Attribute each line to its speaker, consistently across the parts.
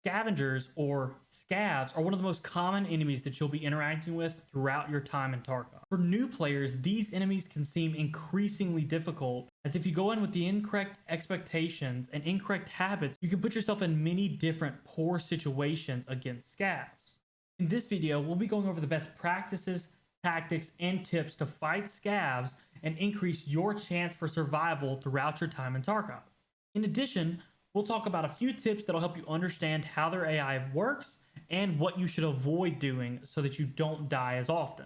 Speaker 1: Scavengers or scavs are one of the most common enemies that you'll be interacting with throughout your time in Tarkov. For new players, these enemies can seem increasingly difficult, as if you go in with the incorrect expectations and incorrect habits, you can put yourself in many different poor situations against scavs. In this video, we'll be going over the best practices, tactics, and tips to fight scavs and increase your chance for survival throughout your time in Tarkov. In addition, we'll talk about a few tips that'll help you understand how their AI works and what you should avoid doing so that you don't die as often.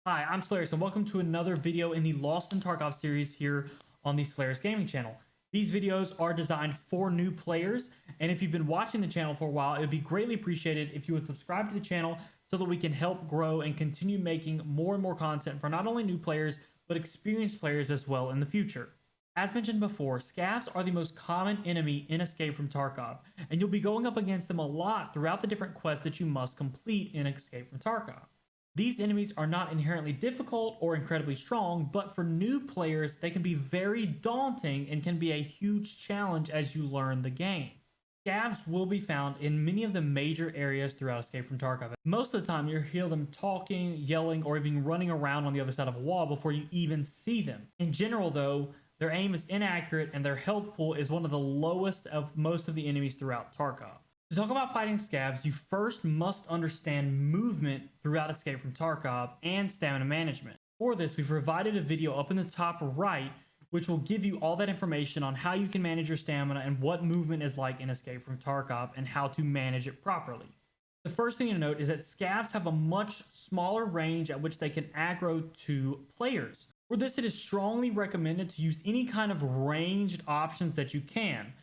Speaker 1: Hi, I'm Slayers and welcome to another video in the Lost in Tarkov series here on the Slayers Gaming channel. These videos are designed for new players, and if you've been watching the channel for a while, it would be greatly appreciated if you would subscribe to the channel so that we can help grow and continue making more and more content for not only new players, but experienced players as well in the future. As mentioned before, scavs are the most common enemy in Escape from Tarkov, and you'll be going up against them a lot throughout the different quests that you must complete in Escape from Tarkov. These enemies are not inherently difficult or incredibly strong, but for new players, they can be very daunting and can be a huge challenge as you learn the game. Scavs will be found in many of the major areas throughout Escape from Tarkov. Most of the time, you'll hear them talking, yelling, or even running around on the other side of a wall before you even see them. In general, though, their aim is inaccurate and their health pool is one of the lowest of most of the enemies throughout Tarkov. To talk about fighting scavs, you first must understand movement throughout Escape from Tarkov and stamina management. For this, we've provided a video up in the top right which will give you all that information on how you can manage your stamina and what movement is like in Escape from Tarkov and how to manage it properly. The first thing to note is that scavs have a much smaller range at which they can aggro to players. For this, it is strongly recommended to use any kind of ranged options that you can.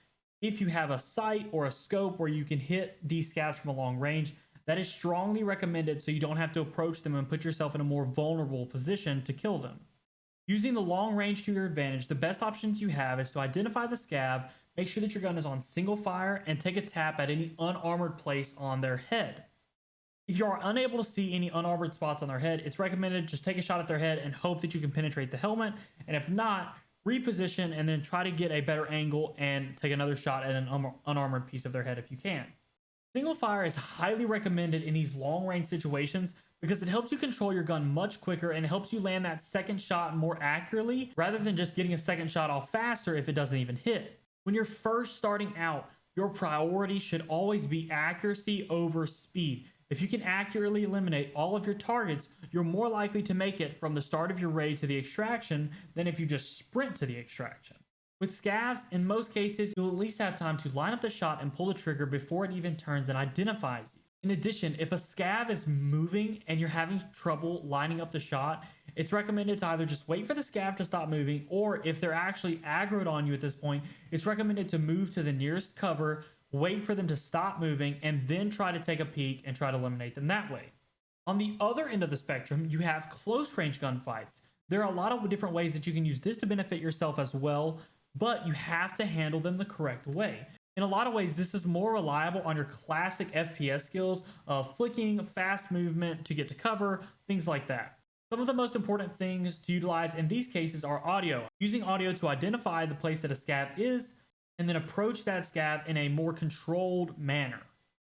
Speaker 1: If you have a sight or a scope where you can hit these scavs from a long range, that is strongly recommended so you don't have to approach them and put yourself in a more vulnerable position to kill them. Using the long range to your advantage, the best options you have is to identify the scav, make sure that your gun is on single fire, and take a tap at any unarmored place on their head. If you are unable to see any unarmored spots on their head, it's recommended just take a shot at their head and hope that you can penetrate the helmet, and if not, reposition and then try to get a better angle and take another shot at an unarmored piece of their head if you can. Single fire is highly recommended in these long range situations because it helps you control your gun much quicker and it helps you land that second shot more accurately rather than just getting a second shot off faster if it doesn't even hit. When you're first starting out, your priority should always be accuracy over speed. If you can accurately eliminate all of your targets, you're more likely to make it from the start of your raid to the extraction than if you just sprint to the extraction. With scavs, in most cases, you'll at least have time to line up the shot and pull the trigger before it even turns and identifies you. In addition, if a scav is moving and you're having trouble lining up the shot, it's recommended to either just wait for the scav to stop moving, or if they're actually aggroed on you at this point, it's recommended to move to the nearest cover, wait for them to stop moving, and then try to take a peek and try to eliminate them that way. On the other end of the spectrum, you have close range gunfights. There are a lot of different ways that you can use this to benefit yourself as well, but you have to handle them the correct way. In a lot of ways, this is more reliable on your classic FPS skills of flicking, fast movement to get to cover, things like that. Some of the most important things to utilize in these cases are audio. Using audio to identify the place that a scav is, and then approach that scav in a more controlled manner.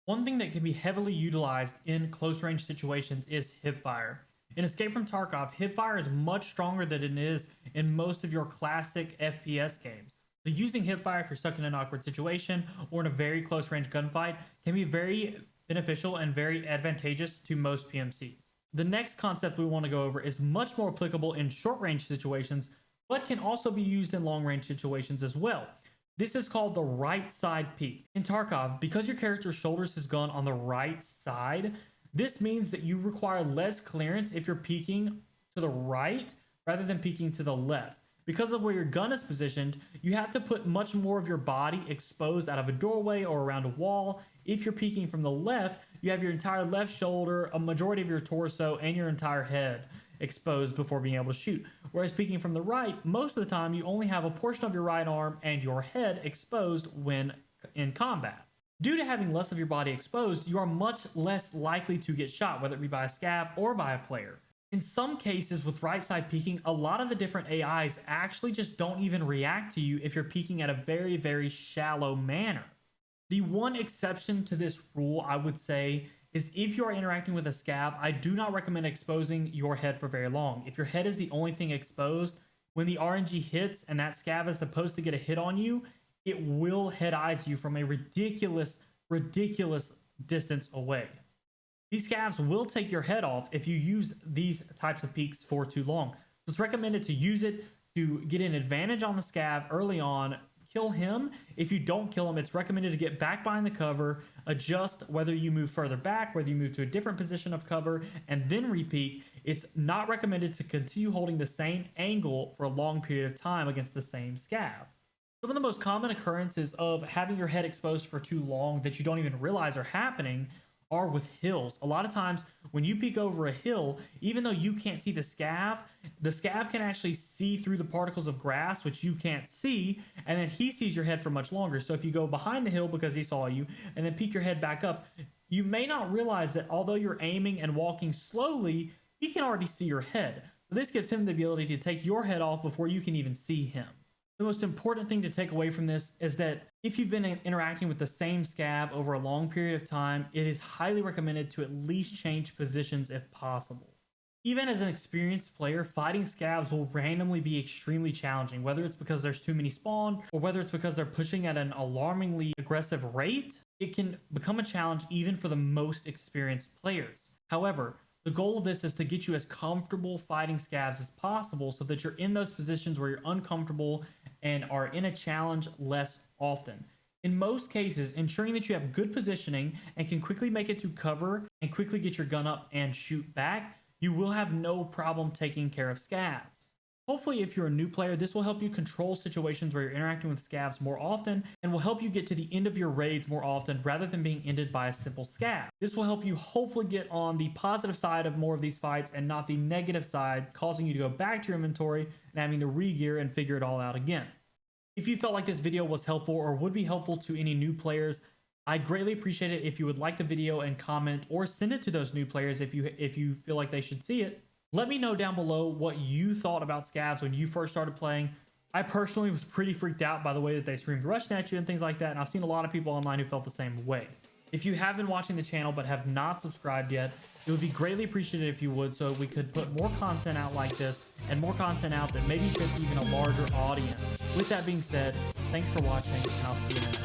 Speaker 1: One thing that can be heavily utilized in close range situations is hipfire. In Escape from Tarkov, hipfire is much stronger than it is in most of your classic FPS games. So using hipfire if you're stuck in an awkward situation or in a very close range gunfight can be very beneficial and very advantageous to most PMCs. The next concept we want to go over is much more applicable in short range situations, but can also be used in long range situations as well. This is called the right side peek. In Tarkov, because your character shoulders his gun on the right side, this means that you require less clearance if you're peeking to the right rather than peeking to the left. Because of where your gun is positioned, you have to put much more of your body exposed out of a doorway or around a wall. If you're peeking from the left, you have your entire left shoulder, a majority of your torso, and your entire head exposed before being able to shoot. Whereas peeking from the right, most of the time you only have a portion of your right arm and your head exposed when in combat. Due to having less of your body exposed, you are much less likely to get shot, whether it be by a scav or by a player. In some cases with right side peeking, a lot of the different AIs actually just don't even react to you if you're peeking at a very, very shallow manner. The one exception to this rule, I would say, is if you are interacting with a scav, I do not recommend exposing your head for very long. If your head is the only thing exposed, when the RNG hits and that scav is supposed to get a hit on you, it will head eyes you from a ridiculous, ridiculous distance away. These scavs will take your head off if you use these types of peaks for too long. So it's recommended to use it to get an advantage on the scav early on, kill him. If you don't kill him, it's recommended to get back behind the cover, adjust whether you move further back, whether you move to a different position of cover, and then repeat. It's not recommended to continue holding the same angle for a long period of time against the same scav. Some of the most common occurrences of having your head exposed for too long that you don't even realize are happening are with hills. A lot of times when you peek over a hill, even though you can't see the scav can actually see through the particles of grass, which you can't see, and then he sees your head for much longer. So if you go behind the hill because he saw you and then peek your head back up, you may not realize that although you're aiming and walking slowly, he can already see your head. So this gives him the ability to take your head off before you can even see him. The most important thing to take away from this is that if you've been interacting with the same scav over a long period of time, it is highly recommended to at least change positions if possible. Even as an experienced player, fighting scavs will randomly be extremely challenging, whether it's because there's too many spawn or whether it's because they're pushing at an alarmingly aggressive rate. It can become a challenge even for the most experienced players. However, the goal of this is to get you as comfortable fighting scavs as possible so that you're in those positions where you're uncomfortable and are in a challenge less often. In most cases, ensuring that you have good positioning and can quickly make it to cover and quickly get your gun up and shoot back, you will have no problem taking care of scavs. Hopefully, if you're a new player, this will help you control situations where you're interacting with scavs more often and will help you get to the end of your raids more often rather than being ended by a simple scav. This will help you hopefully get on the positive side of more of these fights and not the negative side, causing you to go back to your inventory and having to re-gear and figure it all out again. If you felt like this video was helpful or would be helpful to any new players, I'd greatly appreciate it if you would like the video and comment or send it to those new players if you feel like they should see it. Let me know down below what you thought about scavs when you first started playing. I personally was pretty freaked out by the way that they screamed Russian at you and things like that, and I've seen a lot of people online who felt the same way. If you have been watching the channel but have not subscribed yet, it would be greatly appreciated if you would, so we could put more content out like this and more content out that maybe fits even a larger audience. With that being said, thanks for watching, and I'll see you in the next video.